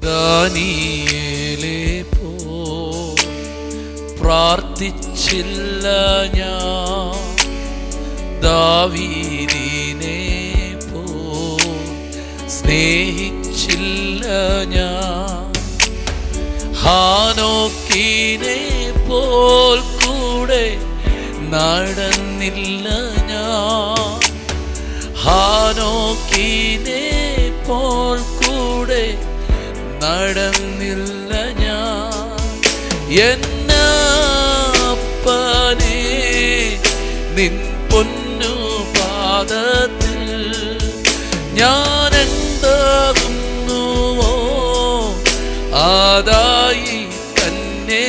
ദാനിയേലേ പോ പ്രാർത്ഥിച്ചില്ല ഞാൻ, ദാവീദിനെ പോ സ്നേഹിച്ചില്ല ഞാൻ, ഹാനോക്കിനെ പോൽ കൂടെ നടന്നില്ല ഞാൻ, ഹാനോക്കിനെ പോൽ കൂടെ നടന്നില്ല ഞാൻ. എന്നപ്പനേ നിൻ പൊന്നു പാദത്തിൽ ഞാനെന്താകുന്നുവോ അതായി തന്നെ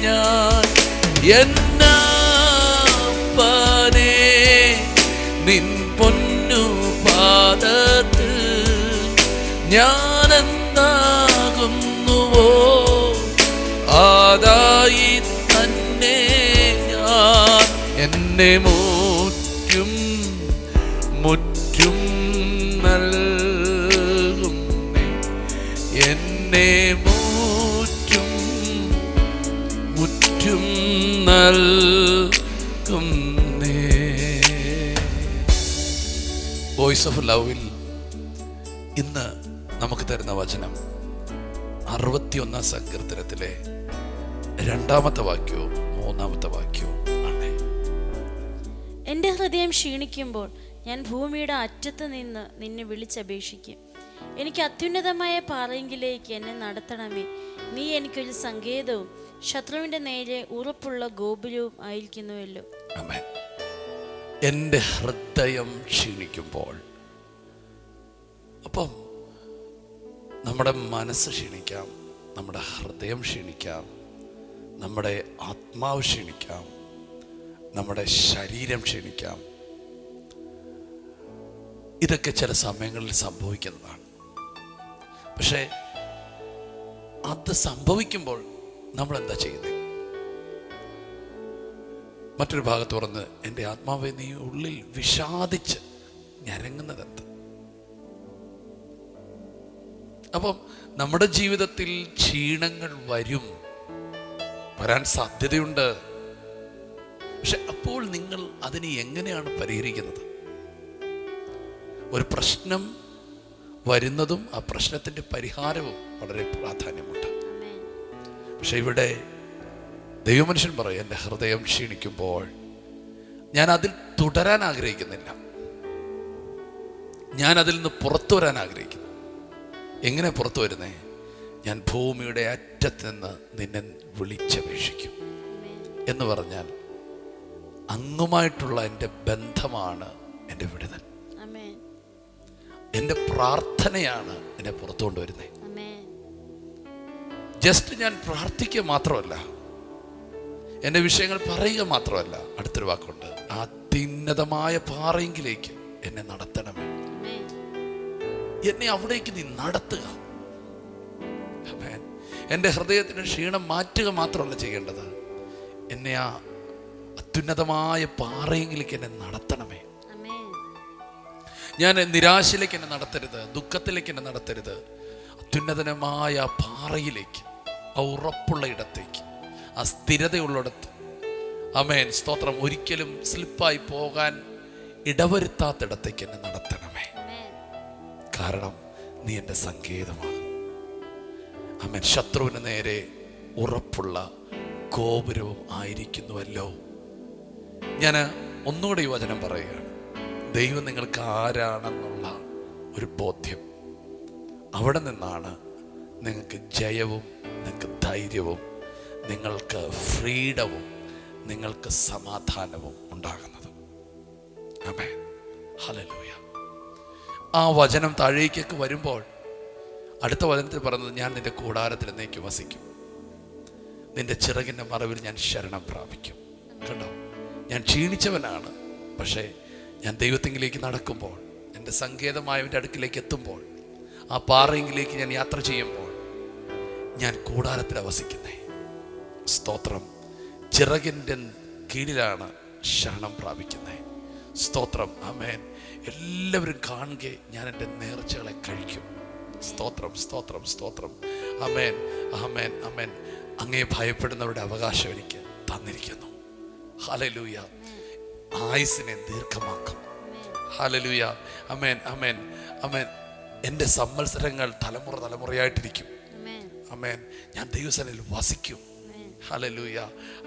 ഞാൻ. എന്നപ്പനേ നിൻ പൊന്നു പാദത്തിൽ ഞാനെന്താകുന്നുവോ അതായി തന്നെ ഞാൻ. എന്നെ മുറ്റും മുറ്റും നൽകുന്നേ, എന്നെ മുറ്റും മുറ്റും നൽകുന്നേ. വോയിസ് ഓഫ് ലവിൽ ഇന്ന് നമുക്ക് തരുന്ന വചനം 61 സങ്കീർത്തനത്തിലെ 2-ാമത്തെ വാക്യവും 3-ാമത്തെ വാക്യവും ആണ്. എൻ്റെ ഹൃദയം ക്ഷീണിക്കുമ്പോൾ ഞാൻ ഭൂമിയുടെ അറ്റത്ത് നിന്ന് നിന്നെ വിളിച്ചപേക്ഷിക്കും. എനിക്ക് അത്യുന്നതമായ പാറയെങ്കിലേക്ക് എന്നെ നടത്തണമേ. നീ എനിക്കൊരു സങ്കേതവും ശത്രുവിൻ്റെ നേരെ ഉറപ്പുള്ള ഗോപുരവും ആയിരിക്കുന്നുവല്ലോ. ആമേൻ. എൻ്റെ ഹൃദയം ക്ഷീണിക്കുമ്പോൾ, അപ്പം നമ്മുടെ മനസ്സ് ക്ഷീണിക്കാം, നമ്മുടെ ഹൃദയം ക്ഷീണിക്കാം, നമ്മുടെ ആത്മാവ് ക്ഷീണിക്കാം, നമ്മുടെ ശരീരം ക്ഷീണിക്കാം. ഇതൊക്കെ ചില സമയങ്ങളിൽ സംഭവിക്കുന്നതാണ്. പക്ഷേ അത് സംഭവിക്കുമ്പോൾ നമ്മൾ എന്താ ചെയ്യുന്നത്? മറ്റൊരു ഭാഗത്ത് തുറന്ന് എൻ്റെ ആത്മാവെ നീ ഉള്ളിൽ വിഷാദിച്ച് ഞരങ്ങുന്നത് എന്ത്? അപ്പം നമ്മുടെ ജീവിതത്തിൽ ക്ഷീണങ്ങൾ വരാൻ സാധ്യതയുണ്ട്. പക്ഷെ അപ്പോൾ നിങ്ങൾ അതിനെ എങ്ങനെയാണ് പരിഹരിക്കുന്നത്? ഒരു പ്രശ്നം വരുന്നതും ആ പ്രശ്നത്തിൻ്റെ പരിഹാരവും വളരെ പ്രാധാന്യമുണ്ട്. പക്ഷെ ഇവിടെ ദൈവമനുഷ്യൻ പറയും, എൻ്റെ ഹൃദയം ക്ഷീണിക്കുമ്പോൾ ഞാൻ അതിൽ തുടരാൻ ആഗ്രഹിക്കുന്നില്ല, ഞാൻ അതിൽ നിന്ന് പുറത്തു വരാൻ ആഗ്രഹിക്കുന്നു. എങ്ങനെ പുറത്തു വരുന്നേ? ഞാൻ ഭൂമിയുടെ അറ്റത്ത് നിന്ന് നിന്നെ വിളിച്ചപേക്ഷിക്കും എന്ന് പറഞ്ഞാൽ അങ്ങുമായിട്ടുള്ള എൻ്റെ ബന്ധമാണ് എൻ്റെ വിടുതൽ. എൻ്റെ പ്രാർത്ഥനയാണ് എന്നെ പുറത്തു കൊണ്ടുവരുന്നത്. ജസ്റ്റ് ഞാൻ പ്രാർത്ഥിക്കുക മാത്രമല്ല, എൻ്റെ വിഷയങ്ങൾ പറയുക മാത്രമല്ല, അടുത്തൊരു വാക്കുണ്ട്, അത്യുന്നതമായ പാറയെങ്കിലേക്ക് എന്നെ നടത്തണമേ. എന്നെ അവിടേക്ക് നീ നടത്തുക. എൻ്റെ ഹൃദയത്തിന് ക്ഷീണം മാറ്റുക മാത്രമല്ല ചെയ്യേണ്ടത്, എന്നെ ആ അത്യുന്നതമായ പാറയെങ്കിലേക്ക് എന്നെ നടത്തണമേ. ഞാൻ നിരാശയിലേക്ക് എന്നെ നടത്തരുത്, ദുഃഖത്തിലേക്ക് എന്നെ നടത്തരുത്. അത്യുന്നതമായ പാറയിലേക്ക്, ആ ഉറപ്പുള്ള ഇടത്തേക്ക്, ആ സ്ഥിരതയുള്ളിടത്ത്. ആമേൻ, സ്തോത്രം. ഒരിക്കലും സ്ലിപ്പായി പോകാൻ ഇടവരുത്താത്തിടത്തേക്ക് എന്നെ നടത്തണമേ. കാരണം നീ എൻ്റെ സങ്കേതമാണ്. ആമേൻ. ശത്രുവിന് നേരെ ഉറപ്പുള്ള ഗോപുരവും ആയിരിക്കുന്നുവല്ലോ. ഞാൻ ഒന്നുകൂടെ ഈ വചനം പറയുകയാണ്. ദൈവം നിങ്ങൾക്ക് ആരാണെന്നുള്ള ഒരു ബോധ്യം, അവിടെ നിന്നാണ് നിങ്ങൾക്ക് ജയവും, നിങ്ങൾക്ക് ധൈര്യവും, നിങ്ങൾക്ക് ഫ്രീഡവും, നിങ്ങൾക്ക് സമാധാനവും ഉണ്ടാകുന്നത്. ആമേൻ. ഹല്ലേലൂയ. ആ വചനം താഴേക്കൊക്കെ വരുമ്പോൾ അടുത്ത വചനത്തിൽ പറയുന്നത്, ഞാൻ നിന്റെ കൂടാരത്തിൽ എന്നേക്ക് വസിക്കും, നിന്റെ ചിറകിൻ്റെ മറവിൽ ഞാൻ ശരണം പ്രാപിക്കും. കണ്ടോ, ഞാൻ ക്ഷീണിച്ചവനാണ്, പക്ഷേ ഞാൻ ദൈവത്തിങ്കിലേക്ക് നടക്കുമ്പോൾ, എൻ്റെ സങ്കേതമായവൻ്റെ അടുക്കിലേക്ക് എത്തുമ്പോൾ, ആ പാറയെങ്കിലേക്ക് ഞാൻ യാത്ര ചെയ്യുമ്പോൾ, ഞാൻ കൂടാരത്തിൽ വസിക്കുന്നേ. സ്തോത്രം. ചിറകിൻ്റെ കീഴിലാണ് ശരണം പ്രാപിക്കുന്നത്. സ്തോത്രം. ആമേൻ. എല്ലാവരും കാണുക ഞാൻ എൻ്റെ നേർച്ചകളെ കഴിക്കും. സ്തോത്രം, സ്തോത്രം, സ്തോത്രം. ആമേൻ, ആമേൻ, ആമേൻ. അങ്ങയെ ഭയപ്പെടുന്നവരുടെ അവകാശം എനിക്ക് തന്നിരിക്കുന്നു. ഹല്ലേലൂയ. ആയുസ്സിനെ ദീർഘമാക്കും. ഹല്ലേലൂയ. ആമേൻ, ആമേൻ, ആമേൻ. എൻ്റെ സംവത്സരങ്ങൾ തലമുറ തലമുറയായിട്ടിരിക്കും. ആമേൻ. ഞാൻ ദൈവസന്നിധിയിൽ വസിക്കും. ഹല്ലേലൂയ.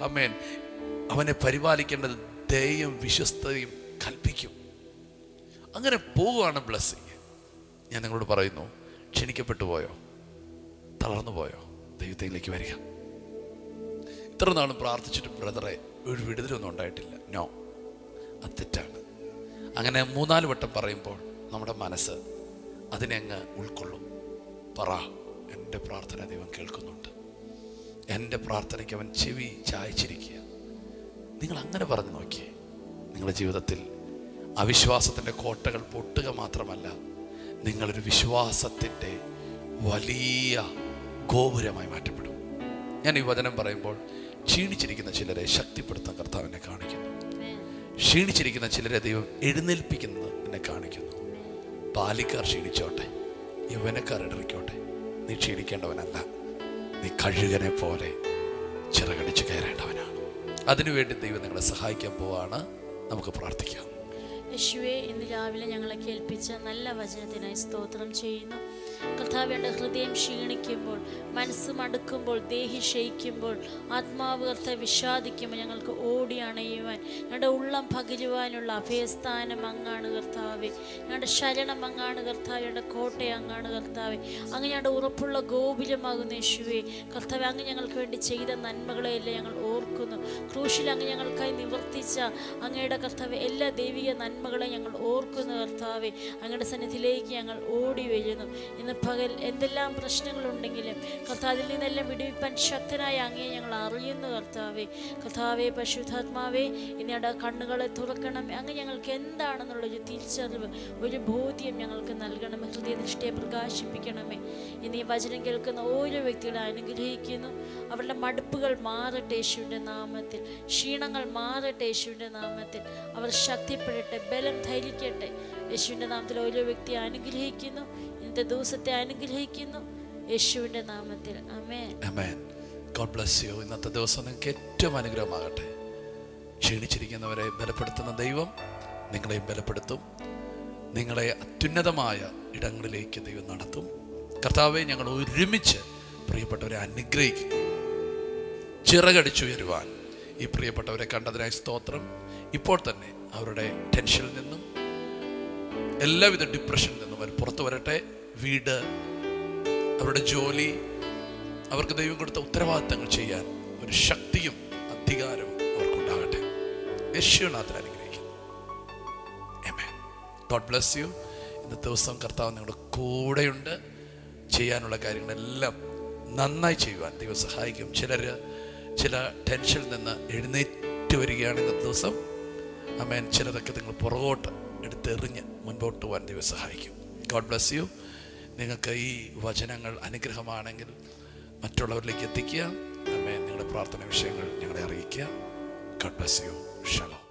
ആമേൻ. അവനെ പരിപാലിക്കേണ്ടത് ദയയും വിശ്വസ്തയും കൽപ്പിക്കും. അങ്ങനെ പോവുകയാണ് ബ്ലെസ്സിങ്. ഞാൻ നിങ്ങളോട് പറയുന്നു, ക്ഷണിക്കപ്പെട്ടു പോയോ? തളർന്നു പോയോ? ദൈവത്തിലേക്ക് വരിക. ഇത്ര നാളും പ്രാർത്ഥിച്ചിട്ട് ബ്രദറെ ഒരു വിടുതലൊന്നും ഉണ്ടായിട്ടില്ല. നോ, അത് തെറ്റാണ്. അങ്ങനെ 3-4 വട്ടം പറയുമ്പോൾ നമ്മുടെ മനസ്സ് അതിനെ അങ്ങ് ഉൾക്കൊള്ളും. പറ, എൻ്റെ പ്രാർത്ഥന ദൈവം കേൾക്കുന്നുണ്ട്, എൻ്റെ പ്രാർത്ഥനയ്ക്ക് അവൻ ചെവി ചായച്ചിരിക്കുക. നിങ്ങൾ അങ്ങനെ പറഞ്ഞു നോക്കിയേ. നിങ്ങളുടെ ജീവിതത്തിൽ അവിശ്വാസത്തിൻ്റെ കോട്ടകൾ പൊട്ടുക മാത്രമല്ല, നിങ്ങളൊരു വിശ്വാസത്തിൻ്റെ വലിയ ഗോപുരമായി മാറ്റപ്പെടും. ഞാൻ ഈ വചനം പറയുമ്പോൾ ക്ഷീണിച്ചിരിക്കുന്ന ചിലരെ ശക്തിപ്പെടുത്താൻ കർത്താവിനെ കാണിക്കുന്നു. ക്ഷീണിച്ചിരിക്കുന്ന ചിലരെ ദൈവം എഴുന്നേൽപ്പിക്കുന്നത് എന്നെ കാണിക്കുന്നു. ബാലിക്കാർ ക്ഷീണിച്ചോട്ടെ, യൗവനക്കാർ ഇടറിക്കോട്ടെ, നീ ക്ഷീണിക്കേണ്ടവനല്ല. നീ കഴുകനെ പോലെ ചിറകടിച്ച് കയറേണ്ടവനാണ്. അതിനുവേണ്ടി ദൈവം നിങ്ങളെ സഹായിക്കാൻ പോവാണ്. നമുക്ക് പ്രാർത്ഥിക്കാം. യേശുവേ, ഇന്ന് രാവിലെ ഞങ്ങളെ കേൾപ്പിച്ച നല്ല വചനത്തിനായി സ്തോത്രം ചെയ്യുന്നു. കർത്താവിൻ്റെ ഹൃദയം ക്ഷീണിക്കുമ്പോൾ, മനസ്സ് മടുക്കുമ്പോൾ, ദേഹി ക്ഷയിക്കുമ്പോൾ, ആത്മാവ് കർത്താവ് വിഷാദിക്കുമ്പോൾ ഞങ്ങൾക്ക് ഓടി അണയുവാൻ, ഞങ്ങളുടെ ഉള്ളം പകരുവാനുള്ള അഭയസ്ഥാനം അങ്ങാണ് കർത്താവേ. ഞങ്ങളുടെ ശരണം അങ്ങാണ് കർത്താവ്, ഞങ്ങളുടെ കോട്ടയ അങ്ങാണ് കർത്താവേ. അങ്ങ് ഞങ്ങളുടെ ഉറപ്പുള്ള ഗോപുരമാകുന്ന യേശുവേ കർത്താവേ, അങ്ങ് ഞങ്ങൾക്ക് വേണ്ടി ചെയ്ത നന്മകളെയെല്ലാം ഞങ്ങൾ ഓർക്കുന്നു. ക്രൂശിൽ അങ്ങ് ഞങ്ങൾക്കായി നിവർത്തിച്ച അങ്ങയുടെ കർത്താവേ എല്ലാ ദൈവിക നന്മകളെ ഞങ്ങൾ ഓർക്കുന്നു കർത്താവേ. അങ്ങയുടെ സന്നിധിയിലേക്ക് ഞങ്ങൾ ഓടി വരുന്നു. ഇന്ന് പകൽ എന്തെല്ലാം പ്രശ്നങ്ങളുണ്ടെങ്കിലും കർത്താവ് അതിൽ നിന്നെല്ലാം വിടുവിപ്പാൻ ശക്തനായ അങ്ങയെ ഞങ്ങൾ അറിയുന്നു കർത്താവേ. കർത്താവേ, പരിശുദ്ധാത്മാവേ, ഇനിയുടെ കണ്ണുകളെ തുറക്കണം. അങ്ങ് ഞങ്ങൾക്ക് എന്താണെന്നുള്ളൊരു തിരിച്ചറിവ്, ഒരു ബോധ്യം ഞങ്ങൾക്ക് നൽകണമേ. ഹൃദയദൃഷ്ടിയെ പ്രകാശിപ്പിക്കണമേ. ഇനി ഈ വചനം കേൾക്കുന്ന ഓരോ വ്യക്തികളെ അനുഗ്രഹിക്കുന്നു. അവരുടെ മടുപ്പുകൾ മാറട്ടെ യേശുവിൻ്റെ നാമത്തിൽ. ക്ഷീണങ്ങൾ മാറട്ടെ യേശുവിൻ്റെ നാമത്തിൽ. അവർ ശക്തിപ്പെടട്ടെ, ബലം ധരിക്കട്ടെ യേശുവിൻ്റെ നാമത്തിൽ. ഓരോ വ്യക്തിയെ അനുഗ്രഹിക്കുന്നു. ഇന്നത്തെ ദിവസത്തെ അനുഗ്രഹിക്കുന്നു യേശുവിൻ്റെ നാമത്തിൽ. ആമേൻ, ആമേൻ. God bless you. ഇന്നത്തെ ദിവസം നിങ്ങൾക്ക് ഏറ്റവും അനുഗ്രഹമാകട്ടെ. ക്ഷീണിച്ചിരിക്കുന്നവരെ ബലപ്പെടുത്തുന്ന ദൈവം നിങ്ങളെയും ബലപ്പെടുത്തും. നിങ്ങളെ അത്യുന്നതമായ ഇടങ്ങളിലേക്ക് ദൈവം നടത്തും. കർത്താവെ, ഞങ്ങൾ ഒരുമിച്ച് പ്രിയപ്പെട്ടവരെ അനുഗ്രഹിക്കുന്നു. ചിറകടിച്ചുയരുവാൻ ഈ പ്രിയപ്പെട്ടവരെ കണ്ടതിനായി സ്തോത്രം. ഇപ്പോൾ തന്നെ അവരുടെ ടെൻഷനിൽ നിന്നും എല്ലാവിധ ഡിപ്രഷനിൽ നിന്നും അവർ പുറത്തു വരട്ടെ. വീട്, അവരുടെ ജോലി, അവർക്ക് ദൈവം കൊടുത്ത ഉത്തരവാദിത്തങ്ങൾ ചെയ്യാൻ ഒരു ശക്തിയും അധികാരവും അവർക്കുണ്ടാകട്ടെ. യേശുനാഥൻ അനുഗ്രഹിക്കുന്നു. ആമേൻ. God bless you. ഇന്നത്തെ ദിവസം കർത്താവ് നിങ്ങളുടെ കൂടെയുണ്ട്. ചെയ്യാനുള്ള കാര്യങ്ങളെല്ലാം നന്നായി ചെയ്യുവാൻ ദൈവം സഹായിക്കും. ചില ടെൻഷനിൽ നിന്ന് എഴുന്നേറ്റ് വരികയാണ് ഇന്നത്തെ ദിവസം. ആമേൻ. ചിലതൊക്കെ നിങ്ങൾ പുറകോട്ട് എടുത്തെറിഞ്ഞ് മുൻപോട്ട് പോകാൻ ദൈവം സഹായിക്കും. God bless U. നിങ്ങൾക്ക് ഈ വചനങ്ങൾ അനുഗ്രഹമാണെങ്കിൽ മറ്റുള്ളവരിലേക്ക് എത്തിക്കുക. ആമേൻ. നിങ്ങളുടെ പ്രാർത്ഥന വിഷയങ്ങൾ ഞങ്ങളെ അറിയിക്കുക. God bless U. ഷലോം.